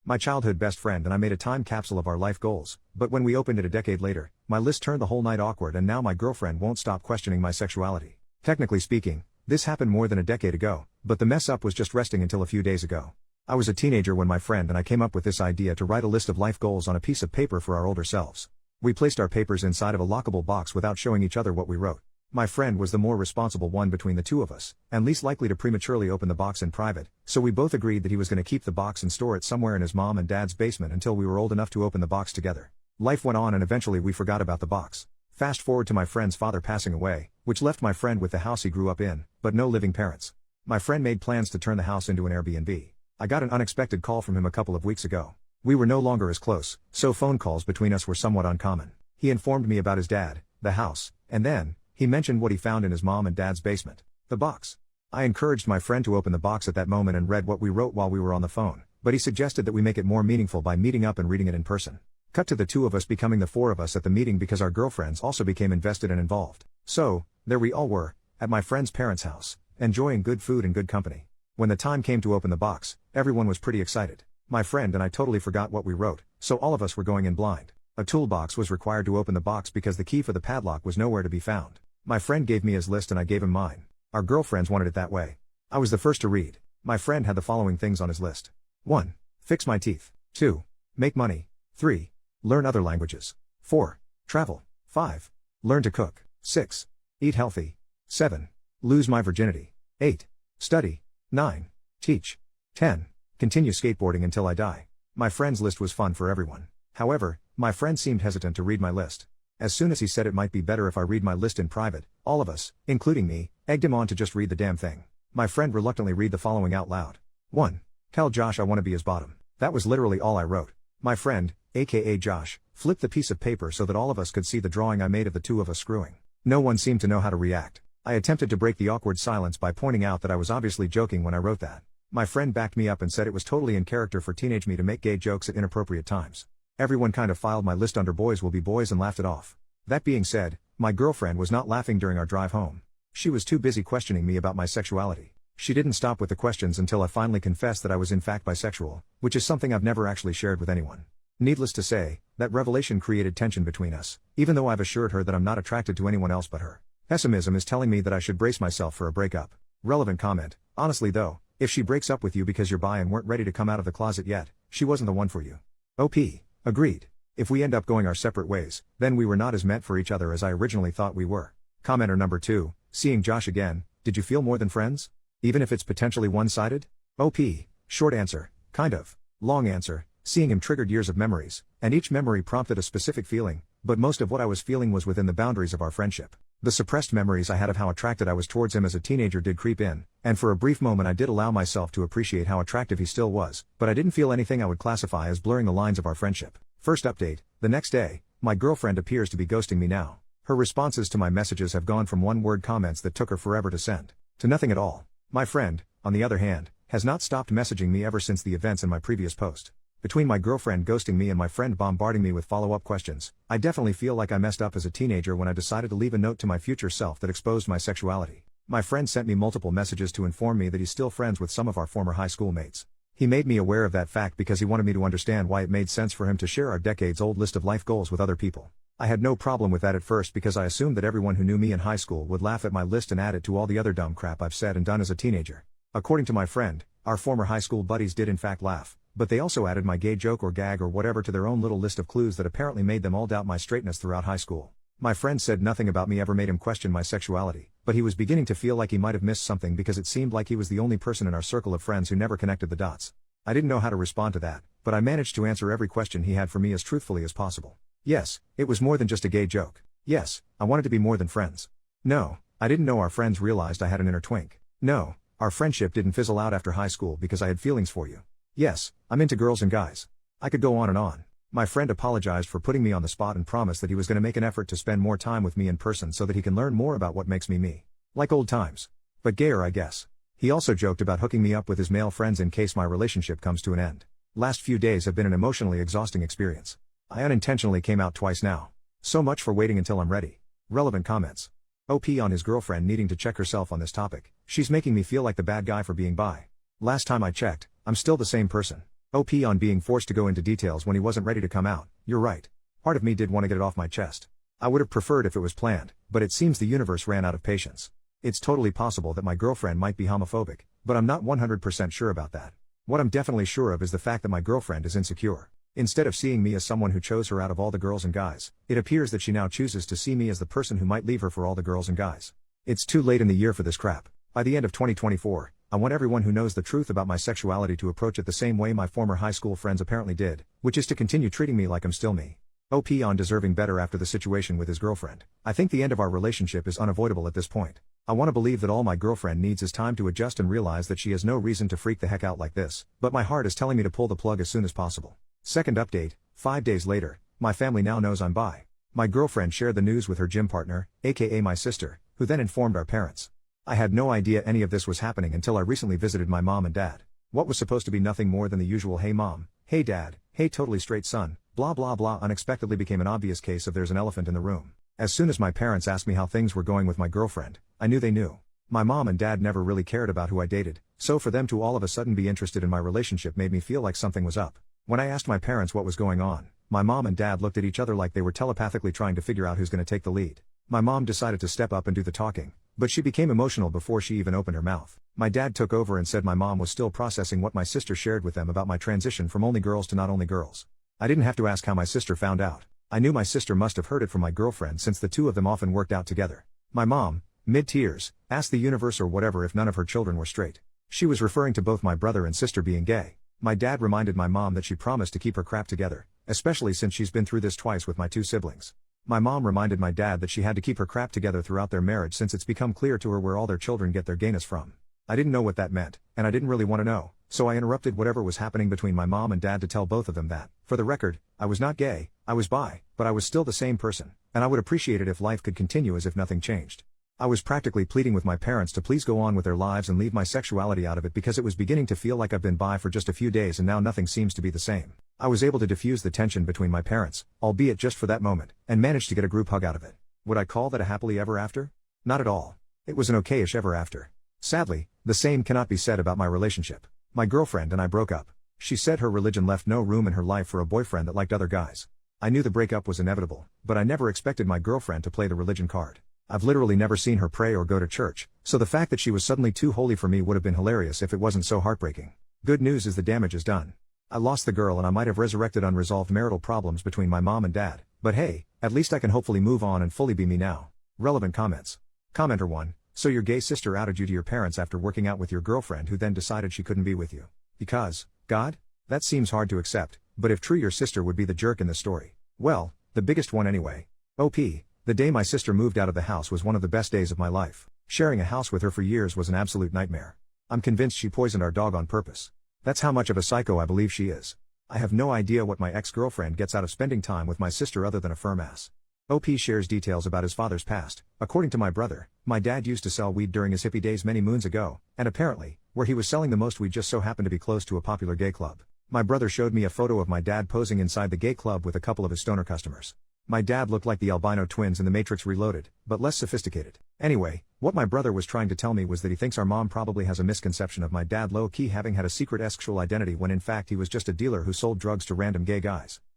My childhood best friend and I made a time capsule of our life goals, but when we opened it a decade later, my list turned the whole night awkward and now my girlfriend won't stop questioning my sexuality. Technically speaking, this happened more than a decade ago, but the mess up was just resting until a few days ago. I was a teenager when my friend and I came up with this idea to write a list of life goals on a piece of paper for our older selves. We placed our papers inside of a lockable box without showing each other what we wrote. My friend was the more responsible one between the two of us, and least likely to prematurely open the box in private, so we both agreed that he was going to keep the box and store it somewhere in his mom and dad's basement until we were old enough to open the box together. Life went on and eventually we forgot about the box. Fast forward to my friend's father passing away, which left my friend with the house he grew up in, but no living parents. My friend made plans to turn the house into an Airbnb. I got an unexpected call from him a couple of weeks ago. We were no longer as close, so phone calls between us were somewhat uncommon. He informed me about his dad, the house, and then, he mentioned what he found in his mom and dad's basement. The box. I encouraged my friend to open the box at that moment and read what we wrote while we were on the phone, but he suggested that we make it more meaningful by meeting up and reading it in person. Cut to the two of us becoming the four of us at the meeting because our girlfriends also became invested and involved. So, there we all were, at my friend's parents' house, enjoying good food and good company. When the time came to open the box, everyone was pretty excited. My friend and I totally forgot what we wrote, so all of us were going in blind. A toolbox was required to open the box because the key for the padlock was nowhere to be found. My friend gave me his list and I gave him mine. Our girlfriends wanted it that way. I was the first to read. My friend had the following things on his list. 1. Fix my teeth. 2. Make money. 3. Learn other languages. 4. Travel. 5. Learn to cook. 6. Eat healthy. 7. Lose my virginity. 8. Study. 9. Teach. 10. Continue skateboarding until I die. My friend's list was fun for everyone. However, my friend seemed hesitant to read my list. As soon as he said it might be better if I read my list in private, all of us, including me, egged him on to just read the damn thing. My friend reluctantly read the following out loud. 1. Tell Josh I want to be his bottom. That was literally all I wrote. My friend, aka Josh, flipped the piece of paper so that all of us could see the drawing I made of the two of us screwing. No one seemed to know how to react. I attempted to break the awkward silence by pointing out that I was obviously joking when I wrote that. My friend backed me up and said it was totally in character for teenage me to make gay jokes at inappropriate times. Everyone kind of filed my list under boys will be boys and laughed it off. That being said, my girlfriend was not laughing during our drive home. She was too busy questioning me about my sexuality. She didn't stop with the questions until I finally confessed that I was in fact bisexual, which is something I've never actually shared with anyone. Needless to say, that revelation created tension between us, even though I've assured her that I'm not attracted to anyone else but her. Pessimism is telling me that I should brace myself for a breakup. Relevant comment. Honestly though, if she breaks up with you because you're bi and weren't ready to come out of the closet yet, she wasn't the one for you. OP. Agreed. If we end up going our separate ways, then we were not as meant for each other as I originally thought we were. Commenter number 2, seeing Josh again, did you feel more than friends? Even if it's potentially one-sided? OP. Short answer, kind of. Long answer, seeing him triggered years of memories, and each memory prompted a specific feeling, but most of what I was feeling was within the boundaries of our friendship. The suppressed memories I had of how attracted I was towards him as a teenager did creep in, and for a brief moment I did allow myself to appreciate how attractive he still was, but I didn't feel anything I would classify as blurring the lines of our friendship. First update, the next day, my girlfriend appears to be ghosting me now. Her responses to my messages have gone from one-word comments that took her forever to send, to nothing at all. My friend, on the other hand, has not stopped messaging me ever since the events in my previous post. Between my girlfriend ghosting me and my friend bombarding me with follow-up questions, I definitely feel like I messed up as a teenager when I decided to leave a note to my future self that exposed my sexuality. My friend sent me multiple messages to inform me that he's still friends with some of our former high school mates. He made me aware of that fact because he wanted me to understand why it made sense for him to share our decades-old list of life goals with other people. I had no problem with that at first because I assumed that everyone who knew me in high school would laugh at my list and add it to all the other dumb crap I've said and done as a teenager. According to my friend, our former high school buddies did in fact laugh, but they also added my gay joke or gag or whatever to their own little list of clues that apparently made them all doubt my straightness throughout high school. My friend said nothing about me ever made him question my sexuality, but he was beginning to feel like he might have missed something because it seemed like he was the only person in our circle of friends who never connected the dots. I didn't know how to respond to that, but I managed to answer every question he had for me as truthfully as possible. Yes, it was more than just a gay joke. Yes, I wanted to be more than friends. No, I didn't know our friends realized I had an inner twink. No, our friendship didn't fizzle out after high school because I had feelings for you. Yes, I'm into girls and guys. I could go on and on. My friend apologized for putting me on the spot and promised that he was going to make an effort to spend more time with me in person so that he can learn more about what makes me me. Like old times. But gayer, I guess. He also joked about hooking me up with his male friends in case my relationship comes to an end. Last few days have been an emotionally exhausting experience. I unintentionally came out twice now. So much for waiting until I'm ready. Relevant comments. OP on his girlfriend needing to check herself on this topic. She's making me feel like the bad guy for being bi. Last time I checked, I'm still the same person. OP on being forced to go into details when he wasn't ready to come out. You're right. Part of me did want to get it off my chest. I would have preferred if it was planned, but it seems the universe ran out of patience. It's totally possible that my girlfriend might be homophobic, but I'm not 100% sure about that. What I'm definitely sure of is the fact that my girlfriend is insecure. Instead of seeing me as someone who chose her out of all the girls and guys, it appears that she now chooses to see me as the person who might leave her for all the girls and guys. It's too late in the year for this crap. By the end of 2024, I want everyone who knows the truth about my sexuality to approach it the same way my former high school friends apparently did, which is to continue treating me like I'm still me. OP on deserving better after the situation with his girlfriend. I think the end of our relationship is unavoidable at this point. I want to believe that all my girlfriend needs is time to adjust and realize that she has no reason to freak the heck out like this, but my heart is telling me to pull the plug as soon as possible. Second update, 5 days later, my family now knows I'm bi. My girlfriend shared the news with her gym partner, aka my sister, who then informed our parents. I had no idea any of this was happening until I recently visited my mom and dad. What was supposed to be nothing more than the usual hey mom, hey dad, hey totally straight son, blah blah blah unexpectedly became an obvious case of there's an elephant in the room. As soon as my parents asked me how things were going with my girlfriend, I knew they knew. My mom and dad never really cared about who I dated, so for them to all of a sudden be interested in my relationship made me feel like something was up. When I asked my parents what was going on, my mom and dad looked at each other like they were telepathically trying to figure out who's going to take the lead. My mom decided to step up and do the talking, but she became emotional before she even opened her mouth. My dad took over and said my mom was still processing what my sister shared with them about my transition from only girls to not only girls. I didn't have to ask how my sister found out. I knew my sister must have heard it from my girlfriend since the two of them often worked out together. My mom, mid-tears, asked the universe or whatever if none of her children were straight. She was referring to both my brother and sister being gay. My dad reminded my mom that she promised to keep her crap together, especially since she's been through this twice with my two siblings. My mom reminded my dad that she had to keep her crap together throughout their marriage since it's become clear to her where all their children get their gayness from. I didn't know what that meant, and I didn't really want to know, so I interrupted whatever was happening between my mom and dad to tell both of them that, for the record, I was not gay, I was bi, but I was still the same person, and I would appreciate it if life could continue as if nothing changed. I was practically pleading with my parents to please go on with their lives and leave my sexuality out of it because it was beginning to feel like I've been bi for just a few days and now nothing seems to be the same. I was able to diffuse the tension between my parents, albeit just for that moment, and managed to get a group hug out of it. Would I call that a happily ever after? Not at all. It was an okayish ever after. Sadly, the same cannot be said about my relationship. My girlfriend and I broke up. She said her religion left no room in her life for a boyfriend that liked other guys. I knew the breakup was inevitable, but I never expected my girlfriend to play the religion card. I've literally never seen her pray or go to church, so the fact that she was suddenly too holy for me would have been hilarious if it wasn't so heartbreaking. Good news is the damage is done. I lost the girl and I might have resurrected unresolved marital problems between my mom and dad, but hey, at least I can hopefully move on and fully be me now. Relevant comments. Commenter 1. So your gay sister outed you to your parents after working out with your girlfriend who then decided she couldn't be with you. Because, God? That seems hard to accept, but if true your sister would be the jerk in the story. Well, the biggest one anyway. OP. The day my sister moved out of the house was one of the best days of my life. Sharing a house with her for years was an absolute nightmare. I'm convinced she poisoned our dog on purpose. That's how much of a psycho I believe she is. I have no idea what my ex-girlfriend gets out of spending time with my sister other than a firm ass. OP shares details about his father's past. According to my brother, my dad used to sell weed during his hippie days many moons ago, and apparently, where he was selling the most weed just so happened to be close to a popular gay club. My brother showed me a photo of my dad posing inside the gay club with a couple of his stoner customers. My dad looked like the albino twins in The Matrix Reloaded, but less sophisticated. Anyway, what my brother was trying to tell me was that he thinks our mom probably has a misconception of my dad low-key having had a secret sexual identity when in fact he was just a dealer who sold drugs to random gay guys.